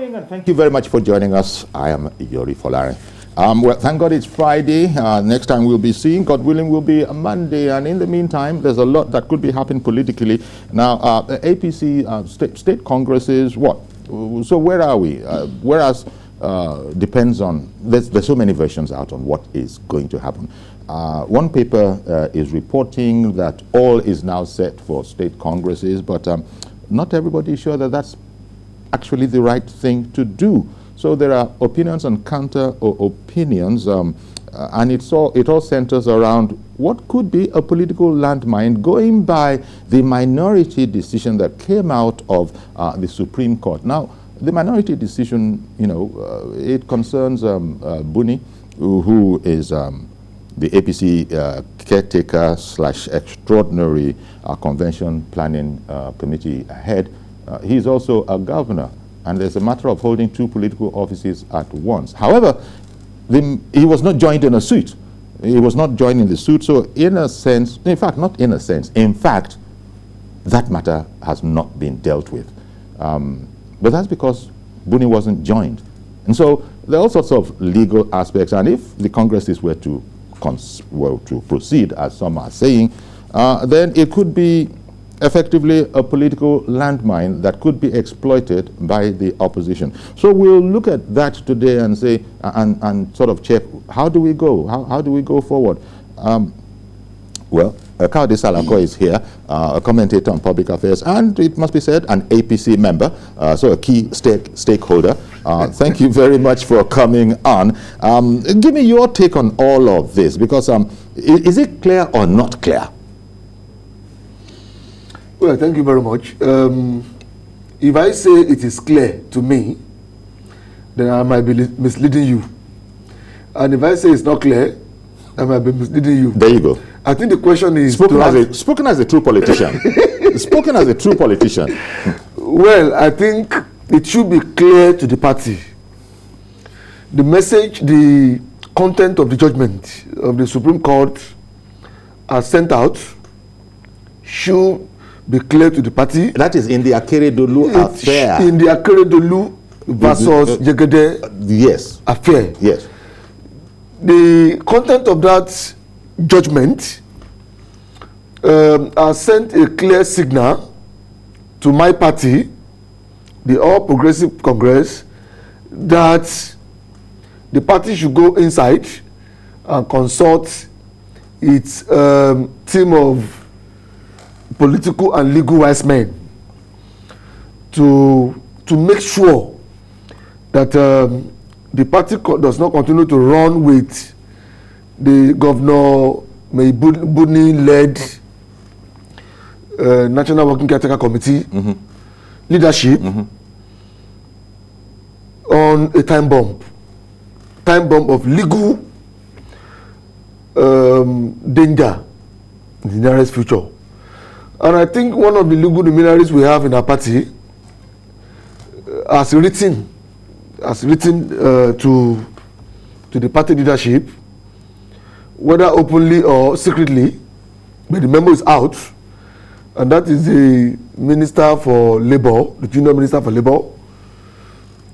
morning, and thank you very much for joining us. I am Yori Folare. Well, thank God it's Friday. Next time we'll be seeing, God willing, will be a Monday. And in the meantime, there's a lot that could be happening politically. Now, APC, state congresses, what? So where are we? Whereas depends on, there's so many versions out on what is going to happen. One paper is reporting that all is now set for state congresses, but not everybody is sure that that's actually the right thing to do. So there are opinions and counter opinions, and it all centers around what could be a political landmine going by the minority decision that came out of the Supreme Court. Now, the minority decision, it concerns Buni, who is the APC caretaker / extraordinary convention planning committee head. He's also a governor, and there's a matter of holding two political offices at once. However, he was not joined in a suit. He was not joined in the suit, so in a sense, in fact, not in a sense, in fact, that matter has not been dealt with. But that's because Buni wasn't joined. And so there are all sorts of legal aspects, and if the congresses were to proceed, as some are saying, then it could be effectively a political landmine that could be exploited by the opposition. So we'll look at that today and say, and sort of check, how do we go? How do we go forward? Well, Kayode Salako is here, a commentator on public affairs, and it must be said, an APC member, so a key stakeholder. Thank you very much for coming on. Give me your take on all of this, because is it clear or not clear? Well, thank you very much. If I say it is clear to me, then I might be misleading you. And if I say it's not clear, I might be misleading you. There you go. I think the question is... Spoken as a true politician. Spoken as a true politician. Well, I think it should be clear to the party. The message, the content of the judgment of the Supreme Court are sent out should be clear to the party. That is in the Akeredolu affair. In the Akeredolu versus Jegede affair. Yes. The content of that judgment has sent a clear signal to my party, the All Progressive Congress, that the party should go inside and consult its team of political and legal wise men to make sure that the party does not continue to run with the Governor Buni-led National Working Caretaker Committee leadership on a time bomb of legal danger in the nearest future. And I think one of the legal luminaries we have in our party has written to the party leadership, whether openly or secretly, but the memo is out, and that is the Minister for Labour, the Junior Minister for Labour,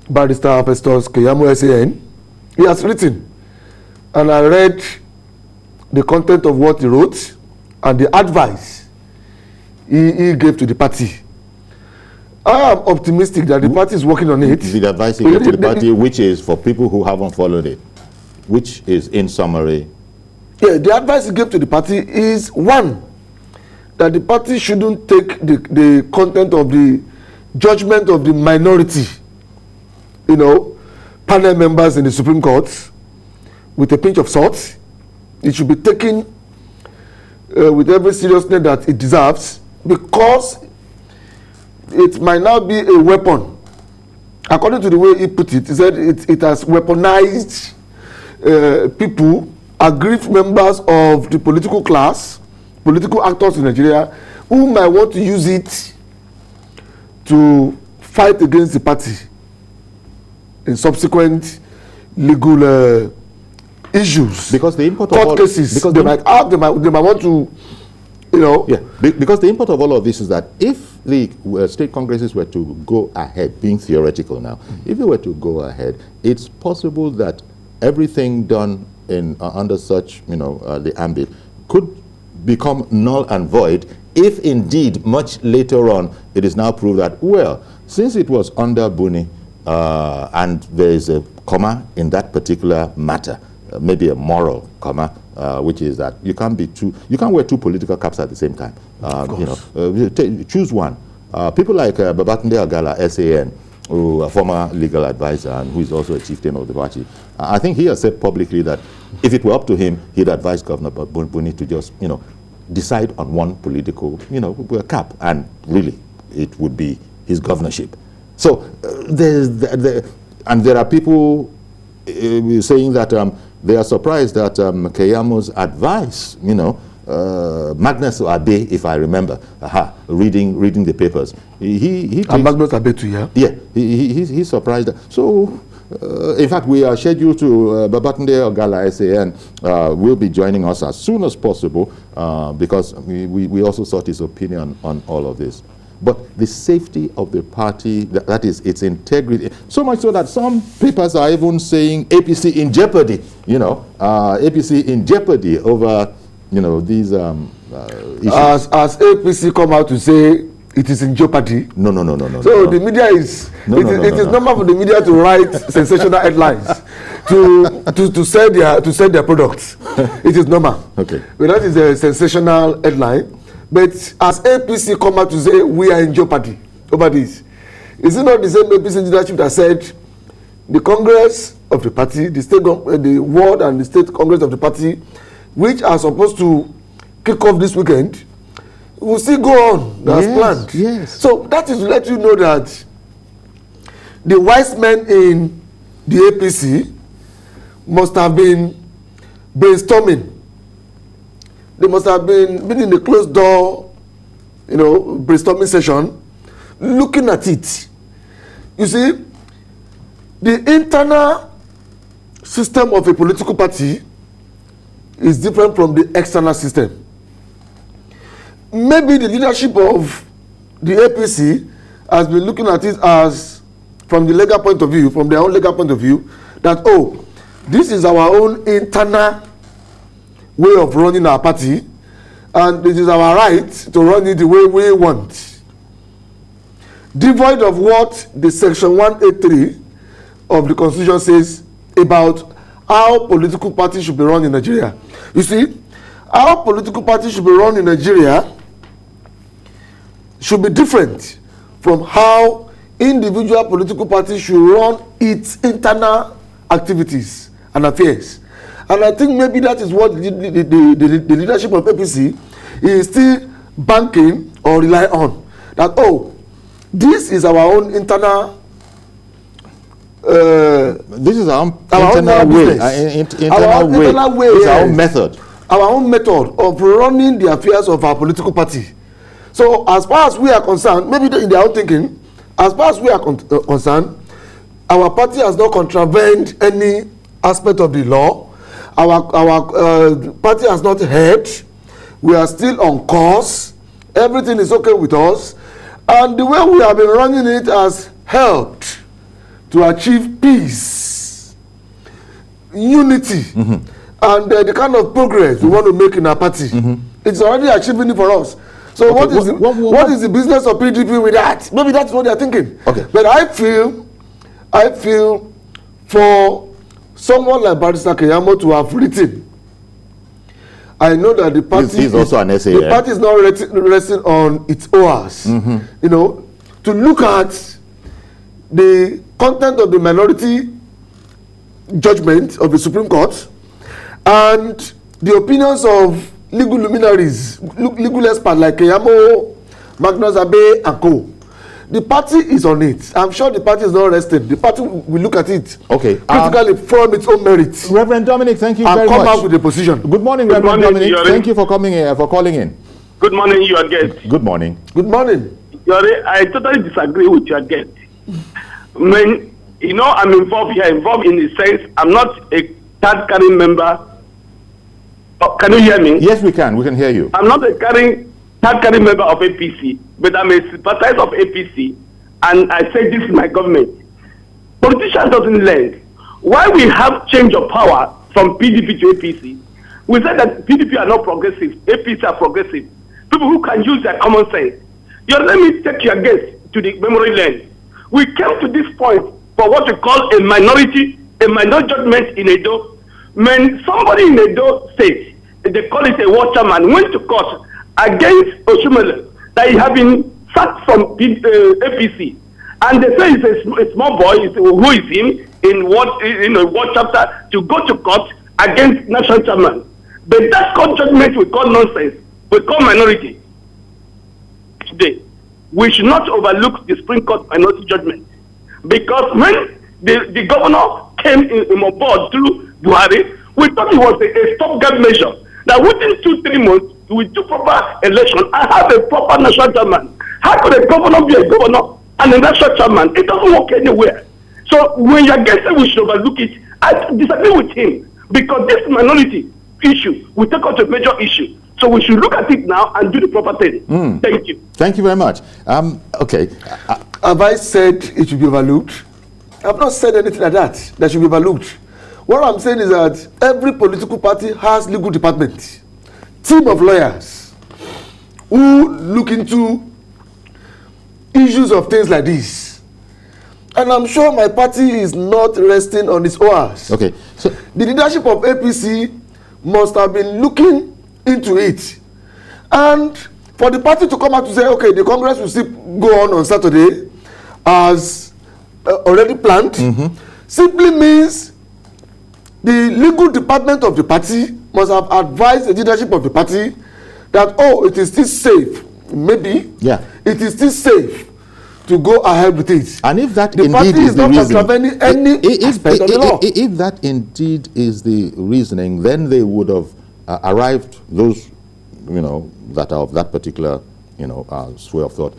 Barrister Festus Keyamo SAN. He has written, and I read the content of what he wrote and the advice he gave to the party. I am optimistic that the party is working on it. The advice he gave to the party, which is for people who haven't followed it, which is in summary. Yeah, the advice he gave to the party is, one, that the party shouldn't take the content of the judgment of the minority, panel members in the Supreme Court with a pinch of salt. It should be taken with every seriousness that it deserves, because it might now be a weapon. According to the way he put it, he said it has weaponized people, aggrieved members of the political class, political actors in Nigeria, who might want to use it to fight against the party in subsequent legal issues. Because the import court cases, they might want to you know. Yeah, because the import of all of this is that if the state congresses were to go ahead, being theoretical now, if they were to go ahead, it's possible that everything done in under such, the ambit could become null and void if indeed much later on it is now proved that, well, since it was under Buni and there is a comma in that particular matter, maybe a moral comma, which is that you can't wear two political caps at the same time. Choose one. People like Babatunde Agala, SAN, who a former legal advisor and who is also a chieftain of the party, I think he has said publicly that if it were up to him, he'd advise Governor Buni to just, decide on one political, cap, and really it would be his governorship. So and there are people saying that they are surprised that Keyamo's advice, Magnus Abe, if I remember, reading the papers, he and Magnus Abe too, yeah. Yeah, he's surprised. So, in fact, we are scheduled to Babatunde Ogala SAN will be joining us as soon as possible because we also sought his opinion on all of this. But the safety of the party, that is its integrity, so much so that some papers are even saying APC in jeopardy, APC in jeopardy over, these issues. As APC come out to say it is in jeopardy. No. So the media is, it is normal for the media to write sensational headlines to sell their products. It is normal. Okay. But that is a sensational headline. But as APC come out to say we are in jeopardy over this, is it not the same APC leadership that said the Congress of the party, the ward and the state Congress of the party, which are supposed to kick off this weekend, will still go on as planned? Yes. So that is to let you know that the wise men in the APC must have been brainstorming. They must have been in the closed door, brainstorming session, looking at it. You see, the internal system of a political party is different from the external system. Maybe the leadership of the APC has been looking at it as, from the legal point of view, from their own legal point of view, that, this is our own internal way of running our party, and it is our right to run it the way we want, devoid of what the section 183 of the Constitution says about how political parties should be run in Nigeria. You see, how political parties should be run in Nigeria should be different from how individual political parties should run its internal activities and affairs. And I think maybe that is what the leadership of APC is still banking or rely on. That, this is our own internal this is our internal way. Internal way. It's our own method. Our own method of running the affairs of our political party. So as far as we are concerned, maybe in their own thinking, as far as we are concerned, our party has not contravened any aspect of the law. Our party has not heard. We are still on course. Everything is okay with us. And the way we have been running it has helped to achieve peace, unity, and the kind of progress we want to make in our party. It's already achieving it for us. So okay, what is the business of PDP with that? Maybe that's what they're thinking. Okay. But I feel for someone like Barrister Keyamo to have written, I know that the party he's also an essay, the party is not resting on its oars. To look at the content of the minority judgment of the Supreme Court and the opinions of legal luminaries, legal experts like Keyamo, Magnus Abe, and co. The party is on it. I'm sure the party is not resting. The party will look at it critically from its own merits. Reverend Dominic, thank you very much. And come out with a position. Good morning, Reverend Dominic. Thank you for coming in, for calling in. Good morning, your guest. Good morning. Good morning. I totally disagree with your guest. I'm involved here, involved in the sense I'm not a card-carrying member Can you hear me? Yes, we can. We can hear you. I'm not a card-carrying member of APC, but I'm a sympathizer of APC, and I say this is my government. Politicians doesn't learn. Why we have change of power from PDP to APC? We said that PDP are not progressive, APC are progressive. People who can use their common sense. Let me take your guest to the memory lane. We came to this point for what we call a minority judgment in Edo. When somebody in Edo State, they call it a watchman, went to court against Oshumele that he had been sacked from APC. And they say it's a small boy, who is him, in what chapter, to go to court against national chairman. But that court judgment we call nonsense, we call minority. Today, we should not overlook the Supreme Court minority judgment. Because when the governor came on board through Buhari, we thought it was a stopgap measure. That within 2-3 months, we do proper election and have a proper national chairman. How could a governor be a governor and a national chairman? It doesn't work anywhere. So when you're guessing we should overlook it, I disagree with him. Because this minority issue will take out a major issue. So we should look at it now and do the proper thing. Thank you. Thank you very much. Okay. Have I said it should be overlooked? I've not said anything like that should be overlooked. What I'm saying is that every political party has legal department, team of lawyers who look into issues of things like this. And I'm sure my party is not resting on its oars. Okay. So the leadership of APC must have been looking into it. And for the party to come out to say, okay, the Congress will still go on Saturday as already planned, simply means the legal department of the party must have advised the leadership of the party that, oh, it is still safe, maybe, it is still safe to go ahead with it. And if that the indeed party is the reason, any aspect of the law. If that indeed is the reasoning, then they would have arrived, those, that are of that particular, sway of thought,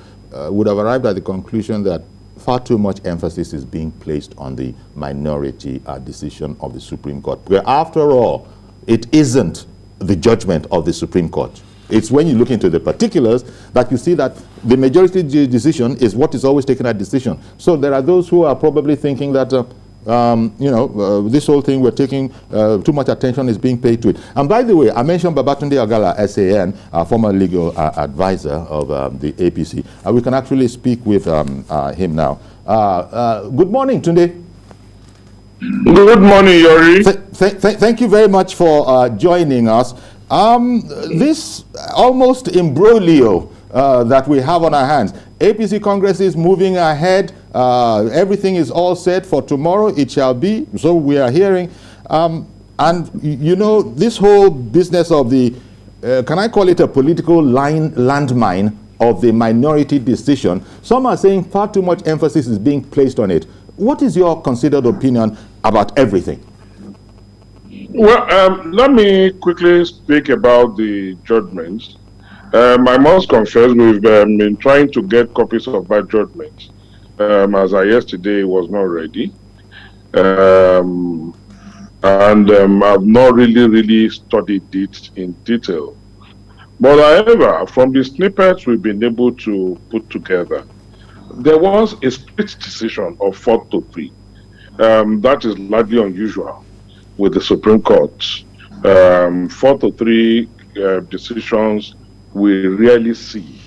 would have arrived at the conclusion that far too much emphasis is being placed on the minority decision of the Supreme Court, where after all, it isn't the judgment of the Supreme Court. It's when you look into the particulars that you see that the majority decision is what is always taken as decision. So there are those who are probably thinking that, this whole thing we're taking too much attention is being paid to it. And by the way, I mentioned Babatunde Agala, SAN, former legal advisor of the APC. We can actually speak with him now. Good morning, Tunde. Good morning, Yori. Thank you very much for joining us. This almost imbroglio that we have on our hands. APC Congress is moving ahead. Everything is all set for tomorrow. It shall be. So we are hearing. And, this whole business of the, can I call it a political landmine of the minority decision? Some are saying far too much emphasis is being placed on it. What is your considered opinion about everything? Well, let me quickly speak about the judgments. I must confess we've been trying to get copies of that judgment. As I yesterday was not ready. I've not really studied it in detail. But however, from the snippets we've been able to put together, there was a split decision of 4-3. That is largely unusual with the Supreme Court. 4-3 decisions we rarely see.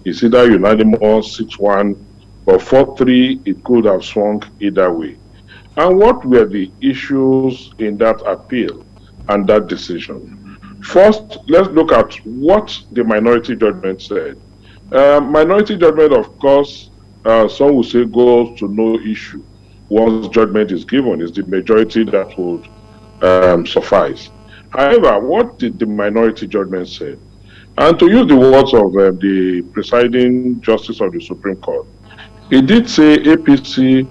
It's either unanimous, 6-1, but 4-3, it could have swung either way. And what were the issues in that appeal and that decision? First, let's look at what the minority judgment said. Minority judgment, of course, some will say goes to no issue. Once judgment is given, it's the majority that would suffice. However, what did the minority judgment say? And to use the words of the presiding justice of the Supreme Court, he did say APC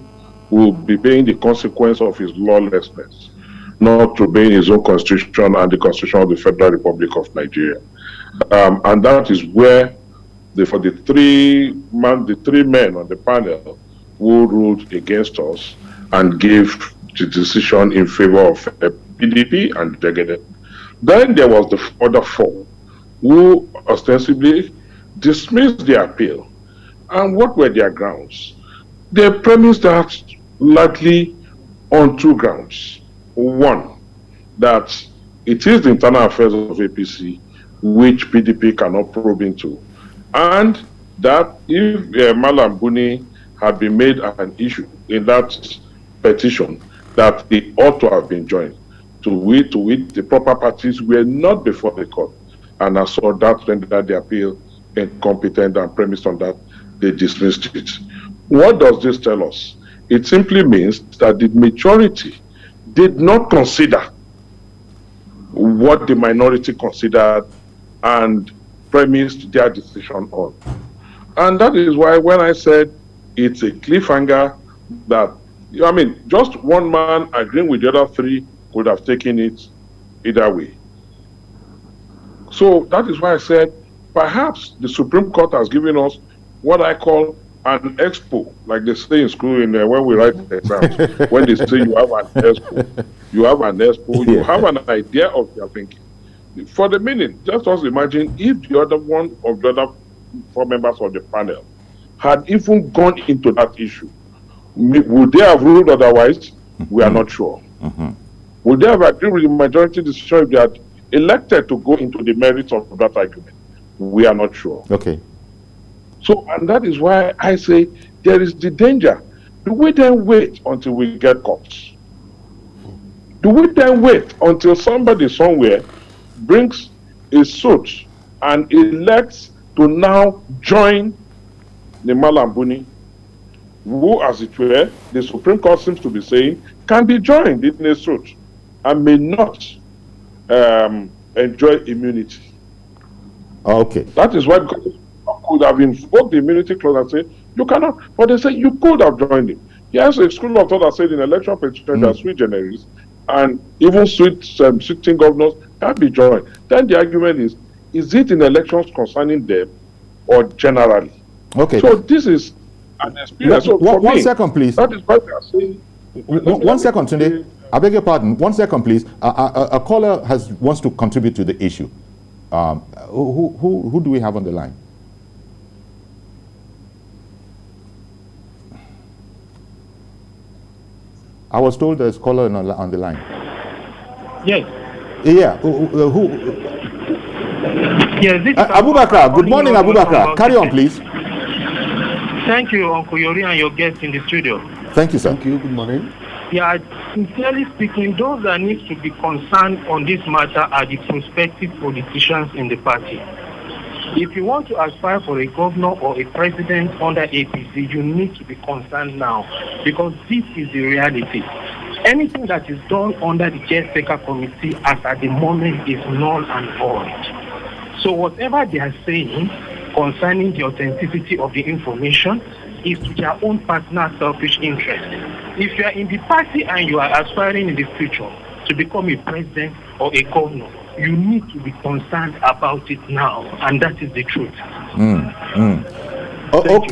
will be paying the consequence of his lawlessness, not obeying his own constitution and the constitution of the Federal Republic of Nigeria. And that is where for the three men on the panel who ruled against us and gave the decision in favor of PDP and Jegede. Then there was the other four who ostensibly dismissed the appeal. And what were their grounds? They premised that largely on two grounds. One, that it is the internal affairs of APC which PDP cannot probe into, and that if Malam Buni had been made an issue in that petition, that they ought to have been joined. To it, the proper parties were not before the court, and as saw that rendered the appeal incompetent, and premised on that, they dismissed it. What does this tell us? It simply means that the majority did not consider what the minority considered and premised their decision on. And that is why when I said it's a cliffhanger, that, I mean, just one man agreeing with the other three could have taken it either way. So that is why I said perhaps the Supreme Court has given us what I call an expo, like they say in school when we write exams. When they say you have an expo, you have an idea of your thinking. For the minute, just imagine if the other one of the other four members of the panel had even gone into that issue. Would they have ruled otherwise? We are not sure. Would they have agreed with the majority decision if they had elected to go into the merits of that argument? We are not sure. Okay. So, and that is why I say there is the danger. Do we then wait until we get caught? Do we then wait until somebody somewhere brings a suit and elects to now join the Malam Buni, who, as it were, the Supreme Court seems to be saying, can be joined in a suit and may not enjoy immunity? Okay. That is why, because you could have invoked the immunity clause and say, you cannot, but they say you could have joined him. Yes, a school of thought that said in election petition that sui generis, and even sitting governors can be joined. Then the argument is it in elections concerning them or generally? Okay. So this is an experience. So one second, please. That is why they are saying. One second, Tunde. I beg your pardon. 1 second, please. A caller wants to contribute to the issue. Who do we have on the line? I was told there's a caller on the line. Yes. Yeah. Who? Yes. This Abubakar. Good morning, Abubakar. Carry on, please. Thank you, Uncle Yori, and your guests in the studio. Thank you, sir. Thank you. Good morning. Yeah, sincerely speaking, those that need to be concerned on this matter are the prospective politicians in the party. If you want to aspire for a governor or a president under APC, you need to be concerned now, because this is the reality. Anything that is done under the caretaker committee as at the moment is null and void. So whatever they are saying concerning the authenticity of the information is to their own personal selfish interest. If you are in the party and you are aspiring in the future to become a president or a governor, you need to be concerned about it now, and that is the truth.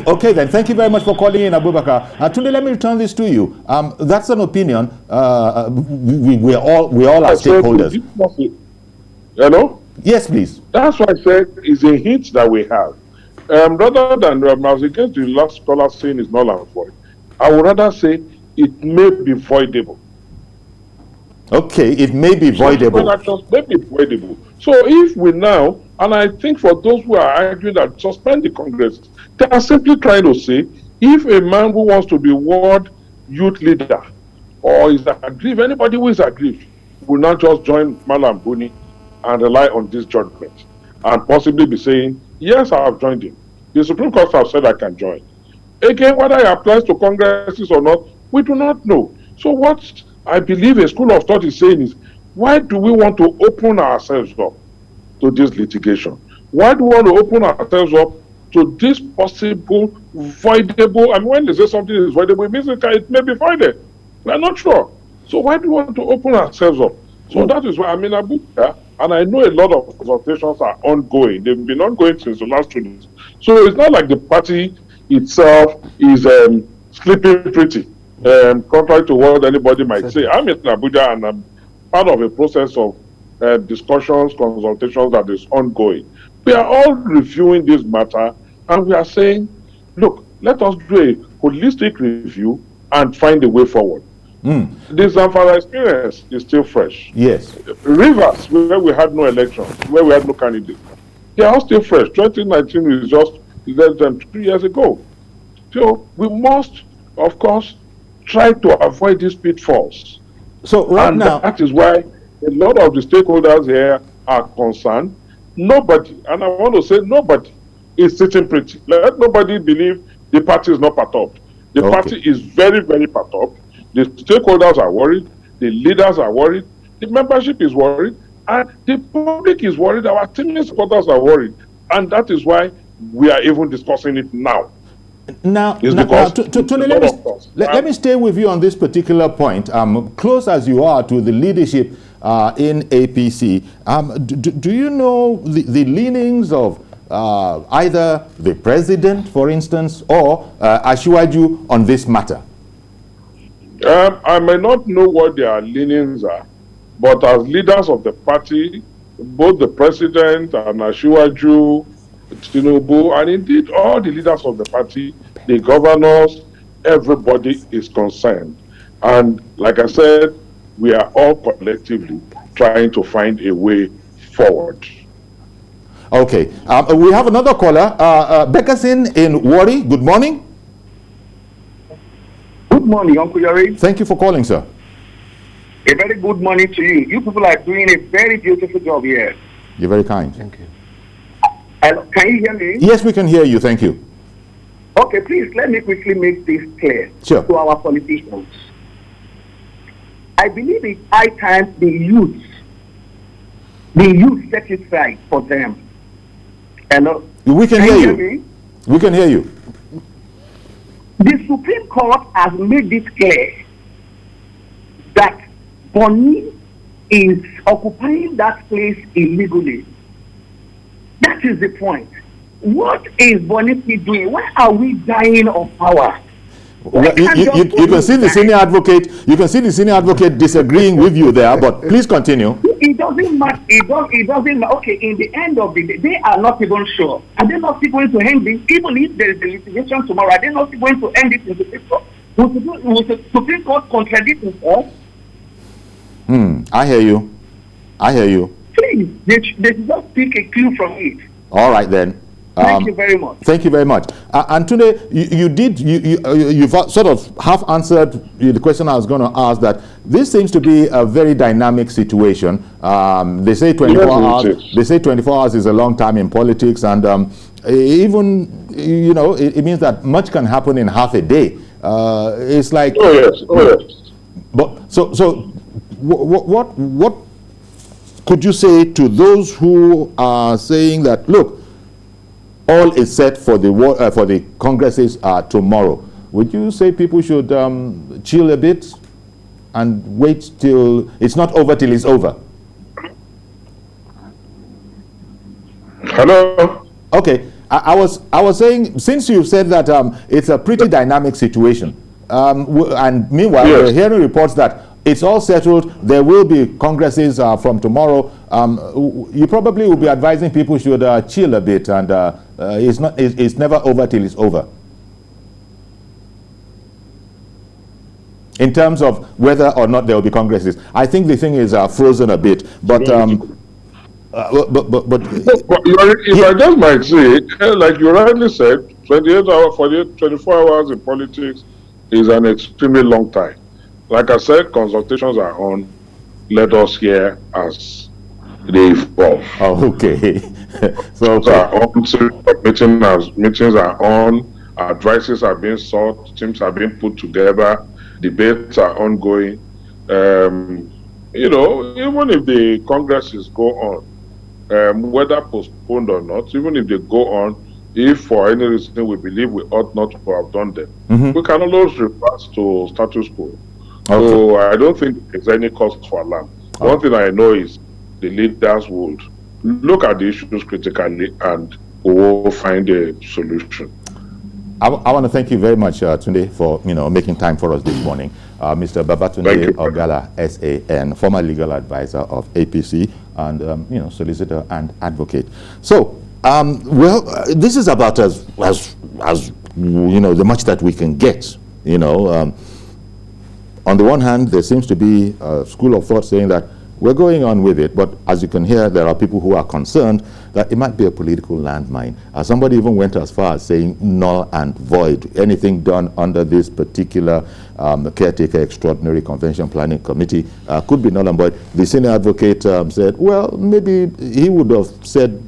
Okay, then. Thank you very much for calling in, Abubakar. Tunde, let me return this to you. That's an opinion. We all are stakeholders. You know? Yes, please. That's why I said it's a hint that we have. Rather than I was against the last caller saying it's null and void, I would rather say it may be voidable. Okay, it may be voidable. Actions may be voidable. So if we now, and I think for those who are arguing that suspend the Congress, they are simply trying to say, if a man who wants to be world youth leader or is aggrieved, anybody who is aggrieved will not just join Malam Buni and rely on this judgment and possibly be saying, yes, I have joined him. The Supreme Court have said I can join. Again, whether it applies to Congresses or not, we do not know. So what I believe a school of thought is saying is, why do we want to open ourselves up to this litigation? Why do we want to open ourselves up to this possible voidable? I mean, when they say something is voidable, it means it may be voided. We are not sure. So why do we want to open ourselves up? So that is why I'm in Abuja, and I know a lot of consultations are ongoing. They've been ongoing since the last 2 days. So it's not like the party itself is sleeping pretty. Contrary to what anybody might say, I'm in Abuja and I'm part of a process of discussions, consultations that is ongoing. We are all reviewing this matter, and we are saying, look, let us do a holistic review and find a way forward. The Zamfara experience is still fresh. Yes. Rivers, where we had no election, where we had no candidate, they are all still fresh. 2019 is just less than 2 years ago. So we must, of course, try to avoid these pitfalls. So right now, that is why a lot of the stakeholders here are concerned. Nobody, and I want to say nobody, is sitting pretty. Let nobody believe the party is not perturbed. The party is very, very perturbed. The stakeholders are worried. The leaders are worried. The membership is worried. And the public is worried. Our team supporters are worried. And that is why we are even discussing it now. Now, let me stay with you on this particular point. Close as you are to the leadership in APC, do you know the leanings of either the president, for instance, or Asiwaju on this matter? I may not know what their leanings are, but as leaders of the party, both the president and Asiwaju, Tinubu, and indeed all the leaders of the party, the governors, everybody is concerned. And like I said, we are all collectively trying to find a way forward. Okay. We have another caller, Beckerson in Warri. Good morning. Good morning, Uncle Yori. Thank you for calling, sir. A very good morning to you. You people are doing a very beautiful job here. You're very kind. Thank you. Can you hear me? Yes, we can hear you. Thank you. Okay, please let me quickly make this clear to our politicians. I believe it's high time the youth set it right for them. Hello? We can hear you. Me? We can hear you. The Supreme Court has made this clear that Bonny is occupying that place illegally. That is the point. What is Bonny doing? Why are we dying of power? Well, you can see the senior advocate. You can see the senior advocate disagreeing with you there. But please continue. It doesn't matter. It doesn't matter. Okay, in the end of the day, they are not even sure. Are they not going to end this? Even if there is a litigation tomorrow, are they not going to end it in the paper? Will the Supreme Court contradict itself? I hear you. I hear you. Please, they should just pick a clue from it. All right then. Thank you very much. Thank you very much. And today, you've sort of half answered the question I was going to ask, that this seems to be a very dynamic situation. They say 24 hours. They say 24 hours is a long time in politics, and even it means that much can happen in half a day. It's like yes. But so what could you say to those who are saying that, look, all is set for the congresses tomorrow? Would you say people should chill a bit and wait till it's not over till it's over? Hello. Okay, I was saying, since you said that it's a pretty dynamic situation, and meanwhile we're hearing reports that it's all settled, there will be congresses from tomorrow, you probably will be advising people should chill a bit, and it's never over till it's over. In terms of whether or not there will be congresses, I think the thing is frozen a bit. But if I just might say, like you rightly said, 28 hours, 48, 24 hours in politics is an extremely long time. Like I said, consultations are on. Let us hear as they evolve. Oh, okay. Meetings are on. Advices are being sought. Teams are being put together. Debates are ongoing. Even if the congresses go on, whether postponed or not, even if they go on, if for any reason we believe we ought not to have done them, we can always revert to status quo. Okay. So I don't think there's any cause for alarm. One thing I know is the leaders would look at the issues critically and we will find a solution. I want to thank you very much, Tunde, for making time for us this morning. Mr. Babatunde Ogala, SAN, former legal advisor of APC. and solicitor and advocate. So, this is about as the much that we can get. On the one hand, there seems to be a school of thought saying that we're going on with it, but as you can hear, there are people who are concerned that it might be a political landmine. Somebody even went as far as saying null and void. Anything done under this particular caretaker extraordinary convention planning committee could be null and void. The senior advocate said, well, maybe he would have said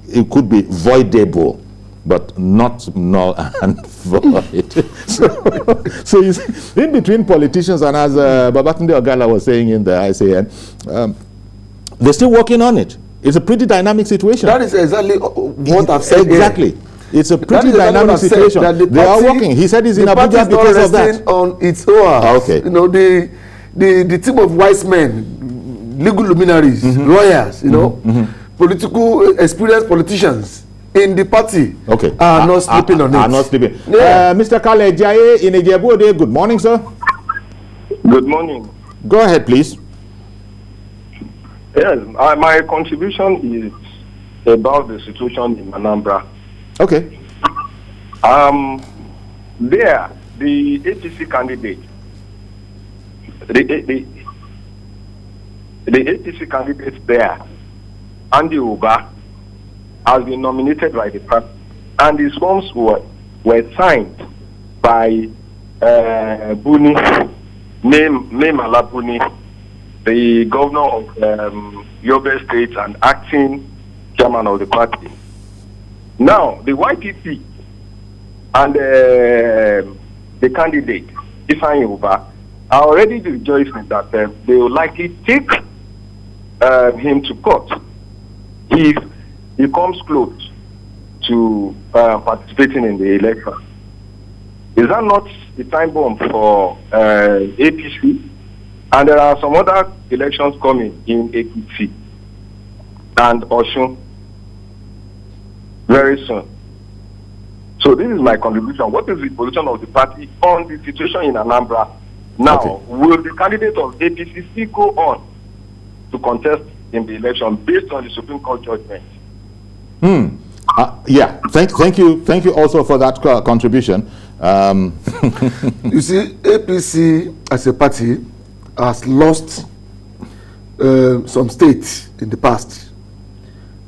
it could be voidable, but not null and void. So you see, in between politicians, and as Babatunde Ogala was saying in the ICN, they're still working on it. It's a pretty dynamic situation. That is exactly what I've said. Exactly. Here. It's a pretty dynamic situation. They are working. He said he's in Abuja because of that. On its own. Okay. The team of wise men, legal luminaries, lawyers, political experienced politicians in the party are not sleeping on it. Are not sleeping. Yeah. Mr. Kale Jaye in Igboho, good morning, sir. Good morning. Go ahead, please. Yes, my contribution is about the situation in Anambra. Okay. There, the APC candidate, the APC candidate there, Andy Uba, has been nominated by the party, and his forms were signed by Buni, Memala Buni, the governor of Yobe State and acting chairman of the party. Now, the YPP and the candidate, Ifeanyi Uba, are already rejoicing that they will likely take him to court if he comes close to participating in the election. Is that not the time bomb for APC? And there are some other elections coming in APC and Osun very soon. So this is my contribution. What is the position of the party on the situation in Anambra? Now, will the candidate of APC still go on to contest in the election based on the Supreme Court judgment? Yeah, thank you also for that contribution. You see, APC as a party has lost some states in the past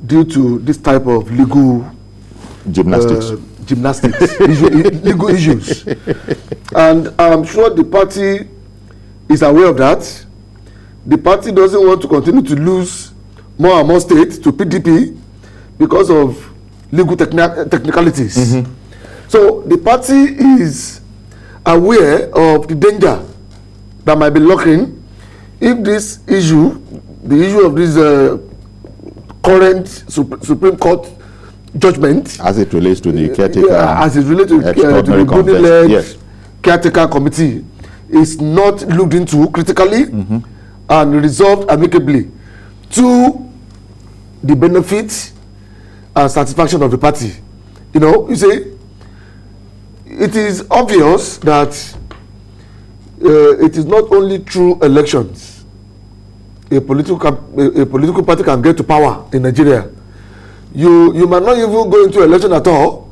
due to this type of legal gymnastics, legal issues, and I'm sure the party is aware of that. The party doesn't want to continue to lose more and more states to PDP because of legal technicalities. So the party is aware of the danger that might be lurking if this issue, the issue of this current Supreme Court judgment, as it relates to the caretaker, as it relates to the Buni-led caretaker committee, is not looked into critically and resolved amicably to the benefit and satisfaction of the party. You see, it is obvious that it is not only through elections a political party can get to power in Nigeria. You might not even go into election at all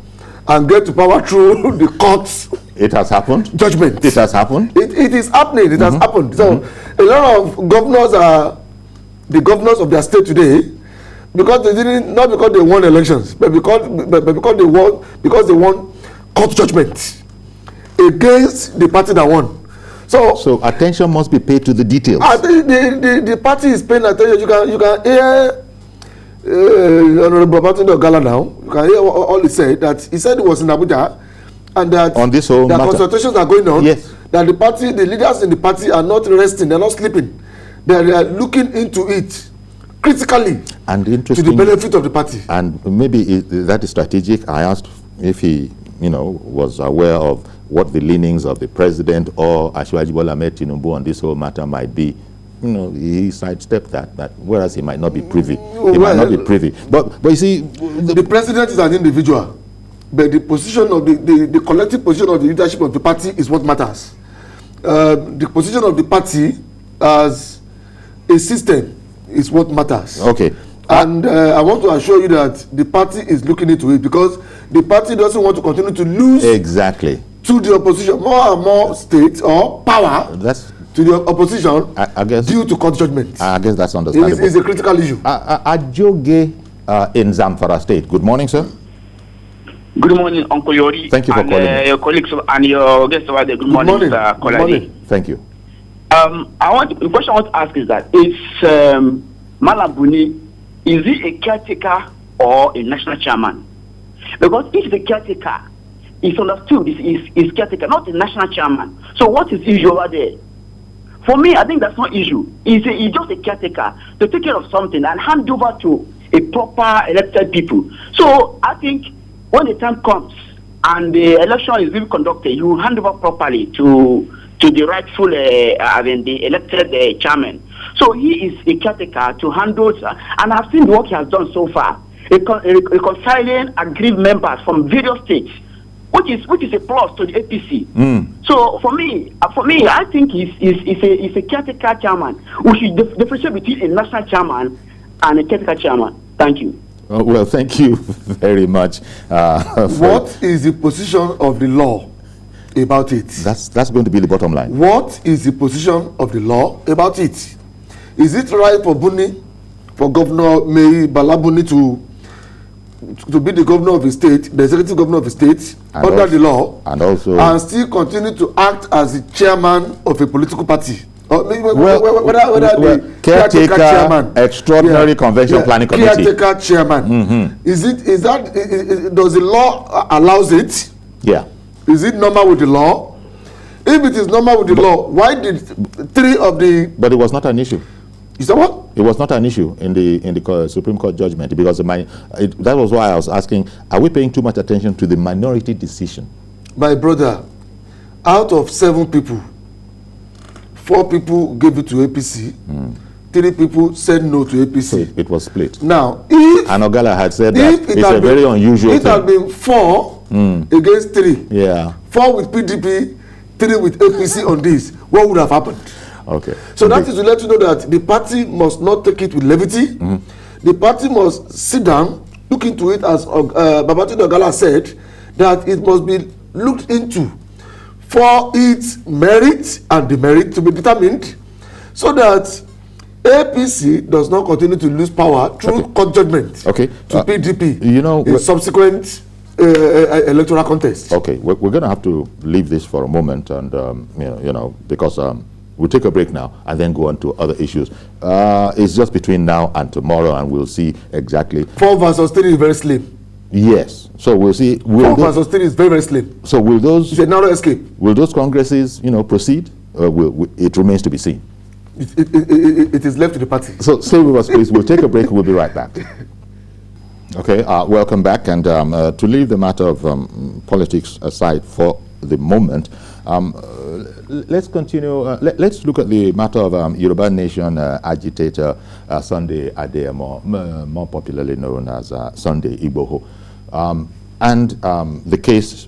and get to power through the courts. It has happened. Judgment. It has happened. It is happening. It has happened. So a lot of governors are the governors of their state today because they didn't, not because they won elections, but because they won court judgment against the party that won. So attention must be paid to the details. The party is paying attention. You can hear Honorable Babatunde Ogala now. You can hear all he said. That he said it was in Abuja, and that on this whole matter, consultations are going on. Yes. That the leaders in the party are not resting. They are not sleeping. They are looking into it critically and to the benefit of the party. And maybe that is strategic. I asked if he, was aware of what the leanings of the president or Asiwaju Bola Ahmed Tinubu on this whole matter might be. He sidestepped that whereas he might not be privy. Might not be privy. But you see, the president is an individual, but the position of the collective position of the leadership of the party is what matters. The position of the party as a system is what matters. Okay. And I want to assure you that the party is looking into it, because the party doesn't want to continue to lose exactly to the opposition more and more states or power to the opposition I guess, due to court judgment. I guess that's understandable. It's a critical issue. Ajoge in Zamfara State. Good morning, sir. Good morning, Uncle Yori. Thank you for calling me. Your colleagues and your guests over there. Good morning, Mr. Good morning. Thank you. The question I want to ask is that it's Malabuni, is he a caretaker or a national chairman? Because if the caretaker is understood, is caretaker, not a national chairman. So what is issue over there? For me, I think that's not issue. He's just a caretaker to take care of something and hand over to a proper elected people. So I think when the time comes and the election is being conducted, you will hand over properly to the rightful, the elected chairman. So he is a caretaker to handle, and I've seen the work he has done so far, reconciling aggrieved members from various states, which is a plus to the APC. So for me, I think he's a caretaker chairman. We should differentiate between a national chairman and a caretaker chairman. Thank you. Well, thank you very much. What is the position of the law about it? That's going to be the bottom line. What is the position of the law about it? Is it right for Buni, for Governor May Balabuni to be the governor of the state, the executive governor of the state, and under the law, and still continue to act as the chairman of a political party? Well, caretaker chairman, extraordinary convention planning committee, caretaker chairman. Is that does the law allows it? Yeah. Is it normal with the law? If it is normal with the law, why did three of the? But it was not an issue. Is that what? It was not an issue in the Supreme Court judgment, because that was why I was asking: are we paying too much attention to the minority decision? My brother, out of 7 people, 4 people gave it to APC. 3 people said no to APC. So it was split. Now, if Anogala had said that it's a very unusual thing. It had been 4 against 3. Yeah. 4 with PDP, 3 with APC on this. What would have happened? Okay. So that is to let you know that the party must not take it with levity. The party must sit down, look into it, as Babati Ogala said, that it must be looked into for its merit and demerit to be determined, so that APC does not continue to lose power through court judgment to PDP in subsequent electoral contest. Okay, we're going to have to leave this for a moment, and because we'll take a break now and then go on to other issues. It's just between now and tomorrow, and we'll see exactly. 4 versus 3 is very slim. Yes, so we'll see. 4 versus 3 is very, very slim. So will those? It's a narrow escape. Will those congresses, proceed? It remains to be seen. It is left to the party. So stay with us, please. We'll take a break. We'll be right back. Okay, welcome back. And to leave the matter of politics aside for the moment, let's continue. Let's look at the matter of Yoruba Nation agitator Sunday Adeyemo, more popularly known as Sunday Igboho, and the case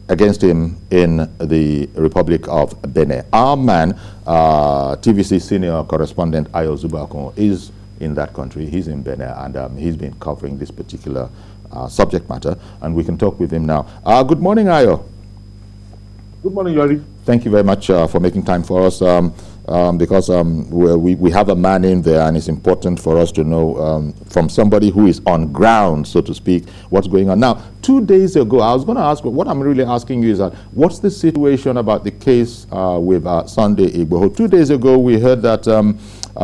against him in the Republic of Benin. Our man, TVC senior correspondent Ayo Zubakon, is in that country. He's in Benin, and he's been covering this particular subject matter, and we can talk with him now. Good morning, Ayo. Good morning, Yori. Thank you very much for making time for us, because we have a man in there, and it's important for us to know from somebody who is on ground, so to speak, what's going on. Now, 2 days ago, I was going to ask, what I'm really asking you is that, what's the situation about the case with Sunday Igboho? 2 days ago, we heard that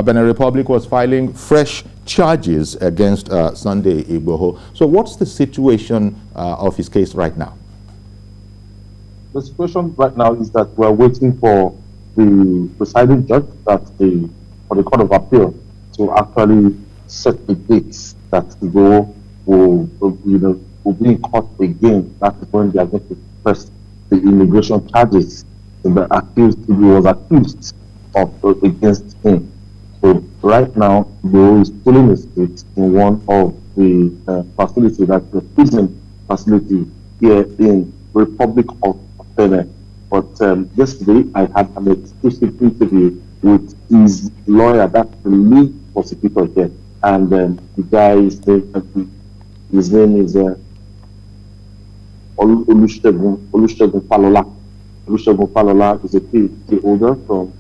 Benin Republic was filing fresh charges against Sunday Igboho. So what's the situation of his case right now? The situation right now is that we're waiting for the presiding judge for the Court of Appeal to actually set the dates that Igboho will be in court again. That is when they are going to press the immigration charges that he was accused of against him. So right now, Igboho is pulling his seat in one of the facilities, that's the prison facility here in Republic of Benin. But yesterday, I had an exclusive interview with his lawyer, that's the lead prosecutor here. And the guy is his name is Olusegun Falola. Olusegun Falola is a PhD holder from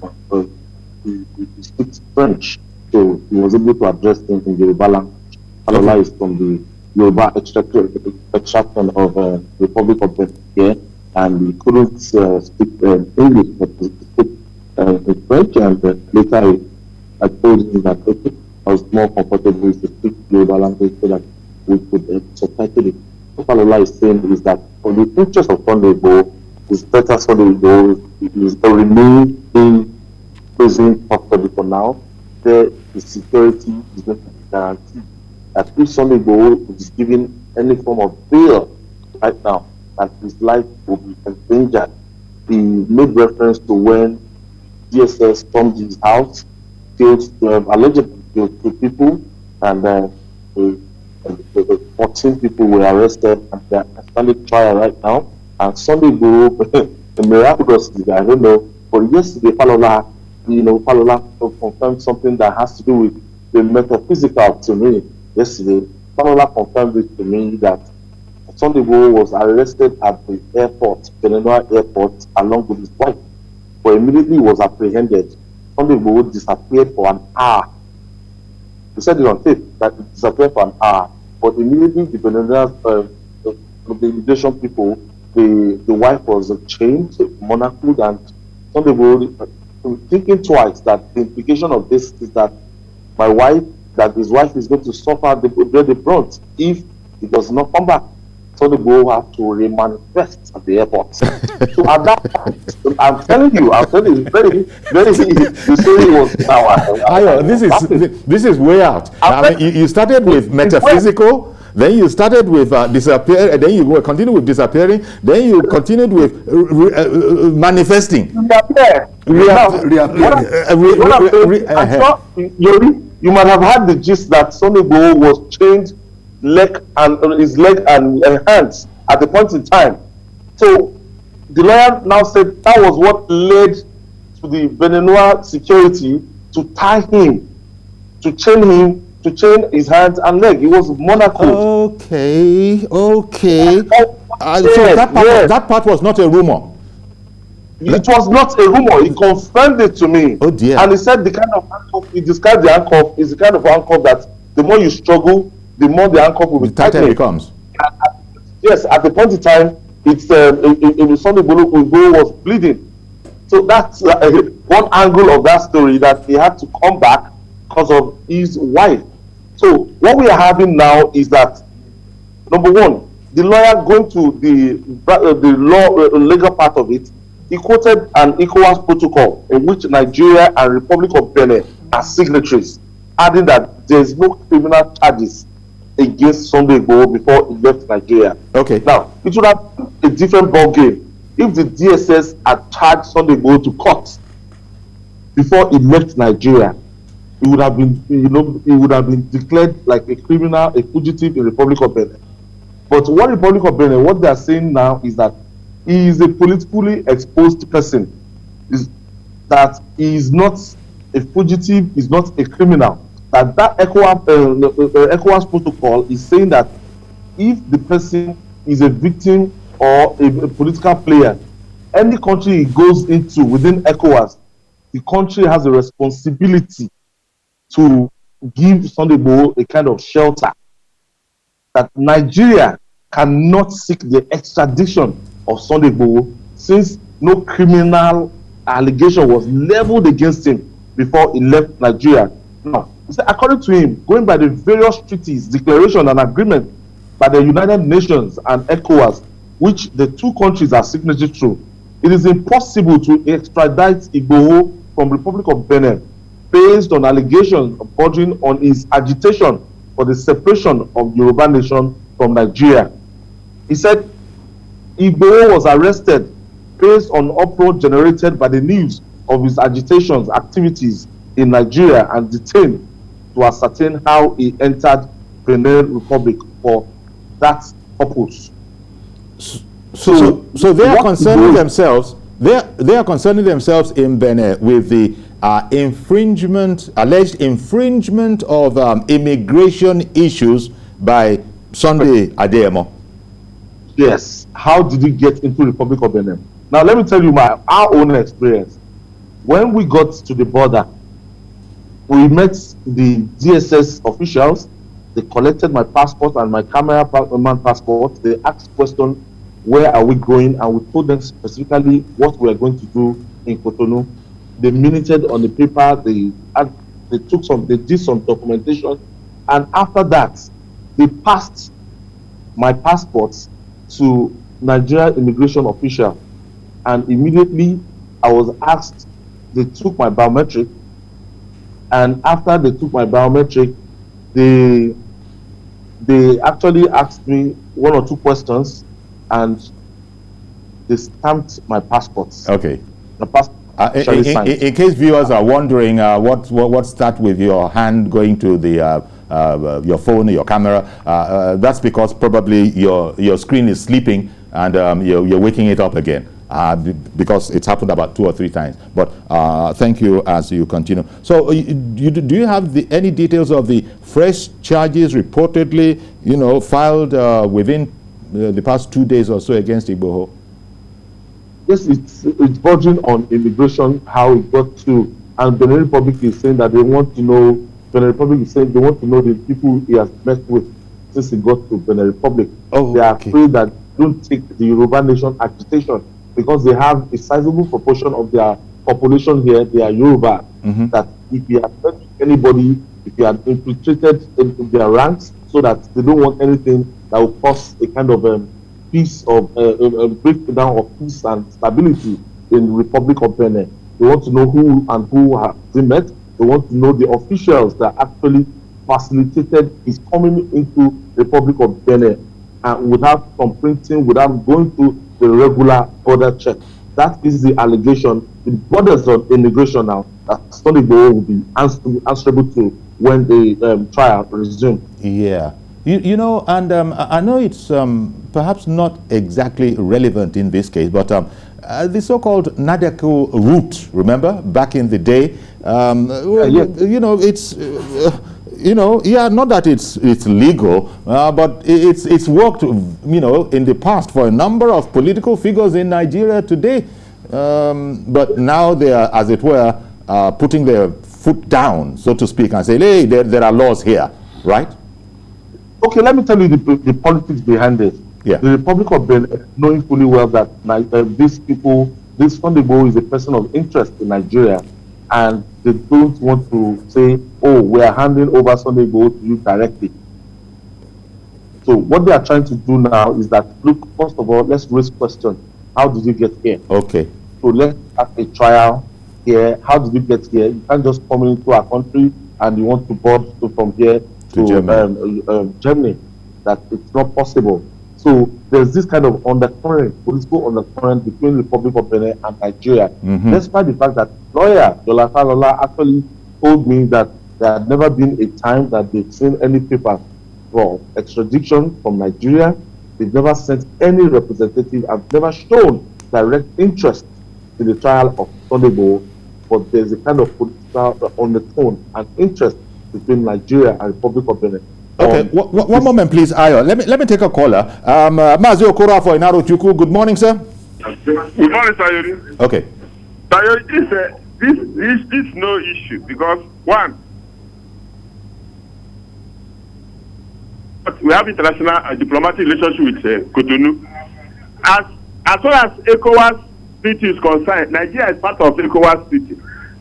he speaks French, so he was able to address them in Yoruba language. Falola is from the Yoruba extraction of Republic of Benin, and he couldn't speak English, but he spoke in French, and later I told him that okay, I was more comfortable to speak Yoruba language so that we could subtitle it. What Falola is saying is that for the interest of Sunday Igboho, it's better Sunday Igboho is to remain in prison custody for now. There, the security is going to be guaranteed. That if Sunday Igboho is given any form of bail right now, that his life will be endangered. He made reference to when DSS stormed his house, allegedly killed 2 people, and 14 people were arrested, and they are standing trial right now. And Sunday Igboho, miraculously, I don't know, but yesterday Falola confirmed something that has to do with the metaphysical to me. Yesterday, Falola confirmed it to me that Sunday Igboho was arrested at the airport, Benenua Airport, along with his wife. But immediately he was apprehended. Sunday Igboho disappeared for an hour. He said it on tape that he disappeared for an hour. But immediately the Benenua, the immigration people, the wife was chained, manacled, and Sunday Igboho thinking twice that the implication of this is that his wife is going to suffer the brunt if he does not come back. So the Igboho have to remanifest at the airport. So at that point, I'm telling you, very, the story was now. This is way out. I mean, you started with metaphysical, then you started with disappear, then you continued with disappearing, then you continued with manifesting. You might have had the gist that Sunday Igboho was chained his leg and hands at the point in time. So the lawyer now said that was what led to the Benenua security to tie him, to chain his hands and leg. He was monacled. Okay. So that part was not a rumor. It was not a rumor. He confirmed it to me. Oh dear. And he said the kind of handcuff, he described the handcuff is the kind of handcuff that the more you struggle, the more the handcuff will be tighter it becomes. Yes, at the point in time, it's Sunday Igboho was bleeding. So that's one angle of that story, that he had to come back because of his wife. So what we are having now is that, number one, the lawyer going to the legal part of it, he quoted an ECOWAS protocol in which Nigeria and Republic of Benin are signatories, adding that there is no criminal charges against Sunday Igboho before he left Nigeria. Okay. Now, it would have been a different ballgame if the DSS had charged Sunday Igboho to court before he left Nigeria. He would have been declared like a criminal, a fugitive in Republic of Benin. But what Republic of Benin, what they are saying now is that he is a politically exposed person. That he is not a fugitive, is not a criminal. That ECOWAS protocol is saying that if the person is a victim or a political player, any country he goes into within ECOWAS, the country has a responsibility to give Sunday Igboho a kind of shelter. That Nigeria cannot seek the extradition of Sunday Igboho since no criminal allegation was leveled against him before he left Nigeria. Now, according to him, going by the various treaties, declaration and agreement by the United Nations and ECOWAS, which the two countries are signatory to, it is impossible to extradite Igboho from Republic of Benin based on allegations bordering on his agitation for the separation of Yoruba nation from Nigeria. He said Igboho was arrested based on uproar generated by the news of his agitations activities in Nigeria and detained to ascertain how he entered Benin Republic for that purpose. So they are concerning themselves. They are concerning themselves in Benin with the alleged infringement of immigration issues by Sunday Adeyemo. Yes. How did he get into Republic of Benin? Now, let me tell you our own experience. When we got to the border, we met the DSS officials. They collected my passport and my cameraman passport. They asked questions, where are we going? And we told them specifically what we are going to do in Cotonou. They minuted on the paper. They did some documentation. And after that, they passed my passports to Nigeria immigration official. And immediately I was asked, they took my biometric. And after they took my biometric, they actually asked me 1 or 2 questions, and they stamped my passports. Okay. The passport. In case viewers are wondering, what's that with your hand going to the your phone, your camera? That's because probably your screen is sleeping and you're waking it up again. Because it's happened about 2 or 3 times. But thank you as you continue. So do you have any details of the fresh charges reportedly, filed within the past 2 days or so against Igboho? Yes, it's verging on immigration, how it got to, and Benin Republic is saying that they want to know. Benin Republic is saying they want to know the people he has met with since he got to Benin Republic. Oh, they are afraid that don't take the Yoruba nation agitation, because they have a sizable proportion of their population here. They are Yoruba. That if you have met anybody, if you have infiltrated in their ranks, so that they don't want anything that will cause a kind of peace of breakdown of peace and stability in the Republic of Benin. They want to know who have they met. They want to know the officials that actually facilitated his coming into the Republic of Benin, and without some printing, without going through the regular border check. That is the allegation. The borders on immigration now that Sunday Igboho will be answerable to when the trial resumes. Yeah. And I know it's perhaps not exactly relevant in this case, but the so-called Nadeku route, remember, back in the day, it's, not that it's legal, but it's worked, in the past for a number of political figures in Nigeria today. But now they are, as it were, putting their foot down, so to speak, and say, hey, there are laws here, right? Okay, let me tell you the politics behind it. Yeah. The Republic of Benin, knowing fully well that these people, this Sunday Igboho is a person of interest in Nigeria, and they don't want to say, oh, we are handing over Sunday Igboho to you directly. So what they are trying to do now is that, look, first of all, let's raise question. How did you get here? Okay. So let's have a trial here. How did you get here? You can't just come into our country and you want to board from here to Germany. That it's not possible. So there's this kind of undercurrent, political undercurrent between the Republic of Benin and Nigeria. Despite the fact that lawyer Jolata Lola actually told me that there had never been a time that they've seen any paper for extradition from Nigeria. They've never sent any representative. I've never shown direct interest in the trial of Sunday Igboho, but there's a kind of political undertone and interest between Nigeria and Republic of Benin. Okay, one moment, please, Ayo. Let me take a caller. Mazi Okoro for Inaro Chukwu. Good morning, sir. Good morning, Sayori. Okay. Sayori, this is no issue because one, we have international diplomatic relationship with Cotonou. As far as ECOWAS treaty is concerned, Nigeria is part of ECOWAS treaty.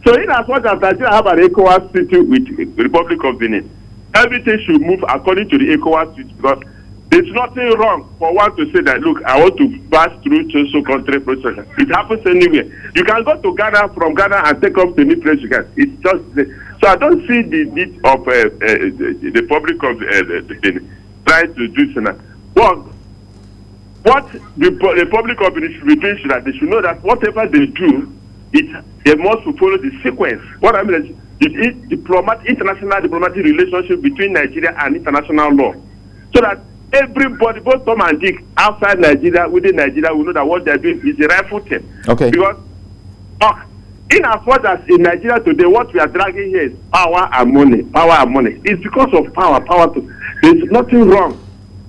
So in as much as Nigeria have an ECOWAS treaty with the Republic of Benin, everything should move according to the ECOWAS treaty, because there's nothing wrong for one to say that, look, I want to pass through so country process. It happens anywhere. You can go to Ghana, from Ghana, and take up to any place you can. It's just so I don't see the need of the Republic of Benin trying to do so now. Well, what the Republic of Benin should be doing is that they should know that whatever they do, they must follow the sequence. What I mean is international diplomatic relationship between Nigeria and international law, so that everybody, both Tom and Dick, outside Nigeria, within Nigeria, will know that what they're doing is a rightful thing. Okay. Because In as much as in Nigeria today, what we are dragging here is power and money. Power and money. It's because of power. There's nothing wrong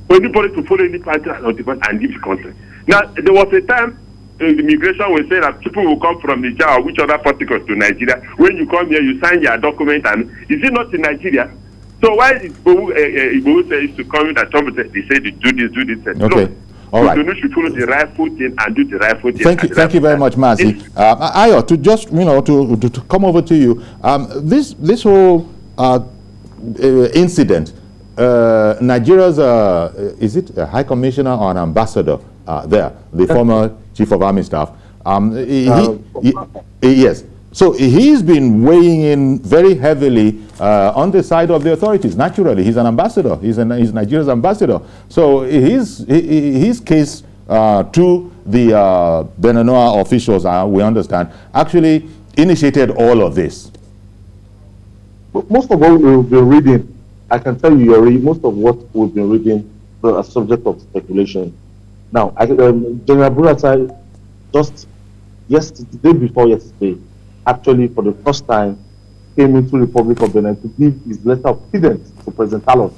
for anybody to follow any party and leave the country. Now, there was a time in the immigration we say that people will come from Niger or which other particles to Nigeria. When you come here, you sign your document, and is it not in Nigeria? So why is Igboho says to come in and they say to do this. Okay. No. All right. You should follow the rightful thing and do the rightful thing. Thank you very much, Mazi. Ayo, to just to come over to you. This whole incident, Nigeria's is it a high commissioner or an ambassador there, the former chief of army staff? Yes. So he's been weighing in very heavily on the side of the authorities. Naturally, he's an ambassador. He's Nigeria's ambassador. So his case to the Benanoa officials, we understand, actually initiated all of this. Most of what we've been reading, I can tell you, most of what we've been reading are a subject of speculation. Now, General Buratai just day before yesterday, actually for the first time came into the Republic of Benin to give his letter of credence to President Talon.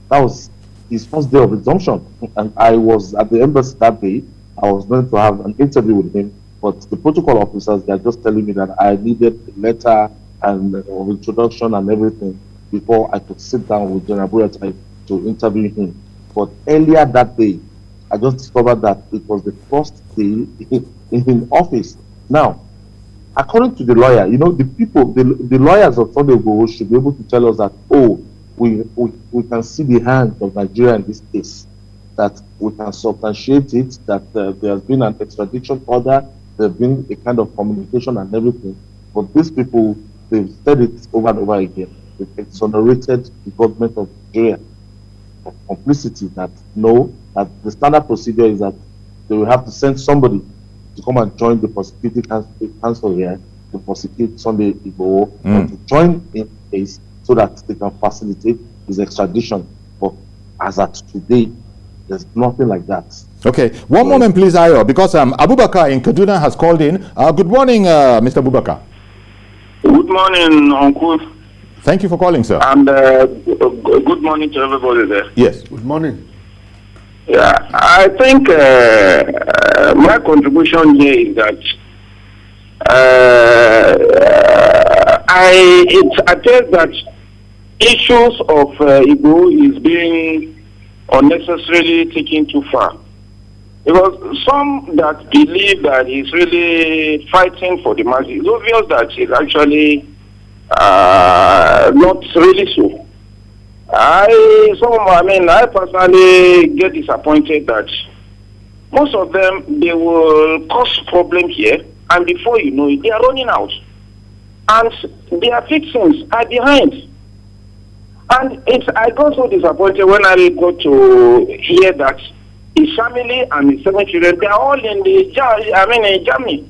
That was his first day of resumption, and I was at the embassy that day. I was going to have an interview with him, but the protocol officers, they are just telling me that I needed a letter and of introduction and everything before I could sit down with General Buratai to interview him. But earlier that day, I just discovered that it was the first day in office. Now, according to the lawyer, the lawyers of Sunday Igboho should be able to tell us that, we can see the hand of Nigeria in this case, that we can substantiate it, that there has been an extradition order, there has been a kind of communication and everything. But these people, they've said it over and over again. They've exonerated the government of Nigeria of complicity, that the standard procedure is that they will have to send somebody to come and join the prosecuting council here to prosecute Sunday Igboho, or to join in case so that they can facilitate his extradition. But as at today, there's nothing like that. Okay, one moment please, Ayo, because Abubakar in Kaduna has called in. Good morning, Mr. Abubakar. Good morning, Uncle. Thank you for calling, sir. And good morning to everybody there. Yes. Good morning. Yeah, I think my contribution here is that it appears that issues of Igboho is being unnecessarily taken too far. Because some that believe that he's really fighting for the masses, it's obvious that he's actually not really so. I personally get disappointed that most of them, they will cause problem here, and before you know it, they are running out. And their victims are behind. And I got so disappointed when I got to hear that his family and his 7 children, they are all in Germany.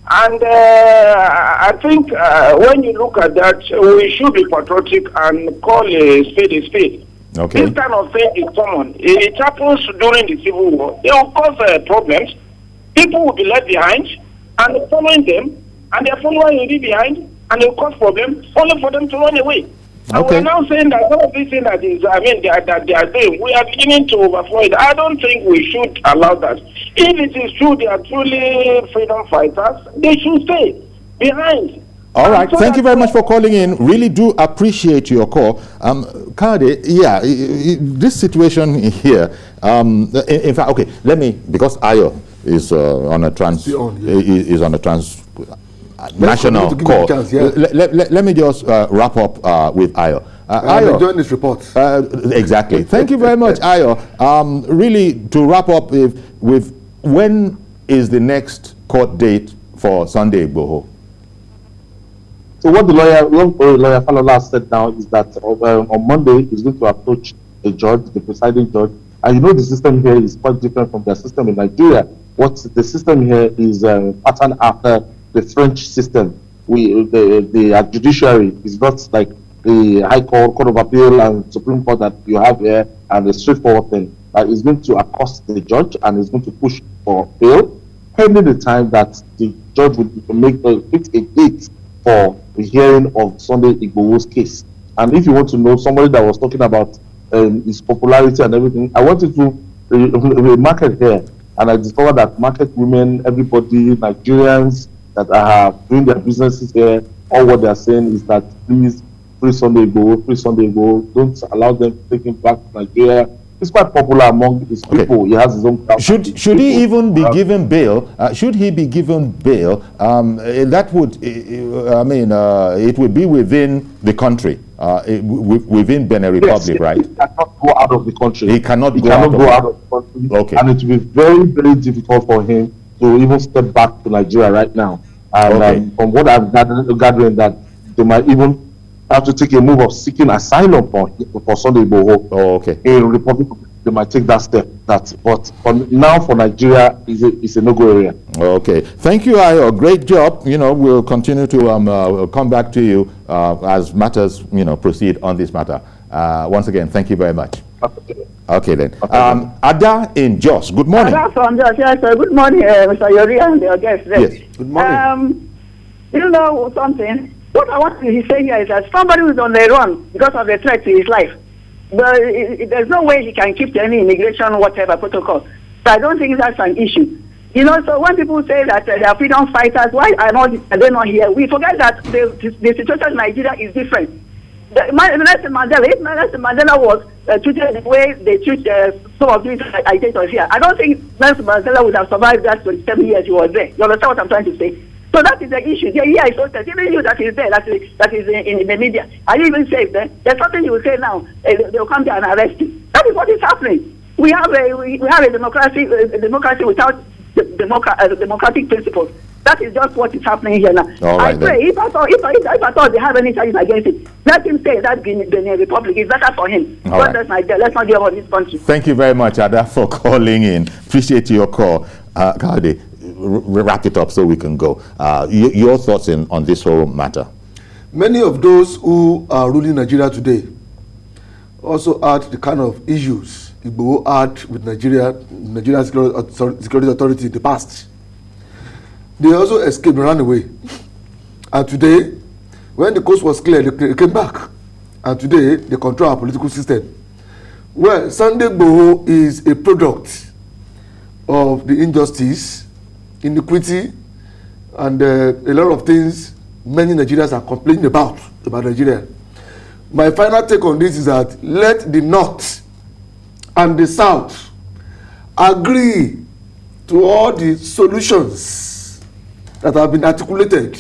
And I think when you look at that, we should be patriotic and call a spade a spade. Okay. This kind of thing is common. It happens during the Civil War. It will cause problems. People will be left behind, and following them, and their followers will be behind, and it will cause problems, only for them to run away. And Okay. we're now saying that some of these things that they are doing, we are beginning to overflow it. I don't think we should allow that. If it is true they are truly freedom fighters, they should stay behind. All right. Thank you very much for calling in. Really do appreciate your call. Kayode, yeah, this situation here, in fact, okay, let me, because Ayo is on a national call. Chance, yeah. Let me just wrap up with Ayo. I'm enjoying this report. Exactly. Thank you very much, Ayo. Really, to wrap up with when is the next court date for Sunday Igboho? So what the lawyer Falola said now is that on Monday he's going to approach the judge, the presiding judge, and the system here is quite different from the system in Nigeria. What the system here is patterned after the French system. The judiciary is not like the High Court, Court of Appeal, and Supreme Court that you have here, and the straightforward thing. It's going to accost the judge and is going to push for bail, pending the time that the judge will fix a date for the hearing of Sunday Igboho's case. And if you want to know somebody that was talking about his popularity and everything, I went into the market here, and I discovered that market women, everybody, Nigerians that are doing their businesses here, all what they are saying is that please, free Sunday Igboho, don't allow them to take him back to Nigeria. It's quite popular among his people. He has his own crowd. Should he even be given bail? Should he be given bail? That would, it would be within the country, within Benin Republic, right? He cannot go out of the country. He cannot go out of the country. Okay. And it will be very, very difficult for him to even step back to Nigeria right now. And from what I'm gathering, that they might even have to take a move of seeking asylum for Sunday Igboho. Oh, okay. In Republic, they might take that step. But for now, for Nigeria, is a no-go area. Okay. Thank you, Ayo. Great job. We'll continue to come back to you as matters, proceed on this matter. Once again, thank you very much. Okay then. Ada in Jos. Good morning. Ada from Jos. Yes, good morning, Mr. Yori and your guest. Yes. Good morning. You know something? What I want to say here is that somebody who's on the run because of the threat to his life, there's no way he can keep to any immigration, whatever protocol. So I don't think that's an issue. So when people say that they are freedom fighters, why are they not here? We forget that the situation in Nigeria is different. Nelson Mandela was treated the way they treat some of these agitators here. I don't think Nelson Mandela would have survived that 27 years he was there. You understand what I'm trying to say? So that is the issue. Yeah, is so even you that is there, that is in the media. Are you even safe there? There's something you will say now. They'll come there and arrest you. That is what is happening. We have a democracy without democratic principles. That is just what is happening here now. I pray if I thought they have any charges against it, let him say that Benin Republic is better for him. Let's not give up this country. Thank you very much, Ada, for calling in. Appreciate your call. Kayode, wrap it up so we can go. Your thoughts on this whole matter? Many of those who are ruling Nigeria today also had the kind of issues Igboho had with Nigerian security authority in the past. They also escaped and ran away. And today, when the coast was clear, they came back. And today, they control our political system. Well, Sunday Igboho is a product of the injustice, iniquity, and a lot of things many Nigerians are complaining about Nigeria. My final take on this is that let the North and the South agree to all the solutions that have been articulated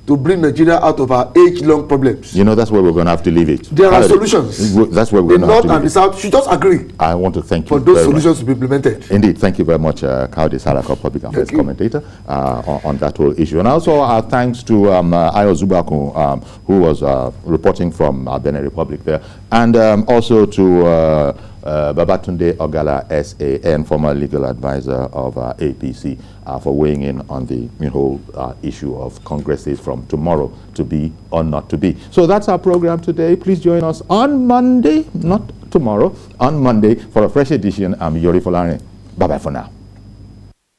to bring Nigeria out of our age-long problems. That's where we're going to have to leave it. There are solutions. That's where we're going to have to leave it. The North and the South should just agree. I want to thank you for those solutions to be implemented. Indeed. Thank you very much, Kayode, Salako, public affairs commentator, on that whole issue. And also our thanks to Ayo Zubaku, who was reporting from Benin Republic there, and also to Babatunde Ogala, SAN, former legal advisor of APC, for weighing in on the whole issue of congresses from tomorrow to be or not to be. So that's our program today. Please join us on Monday, not tomorrow, on Monday for a fresh edition. I'm Yori Folare. Bye-bye for now.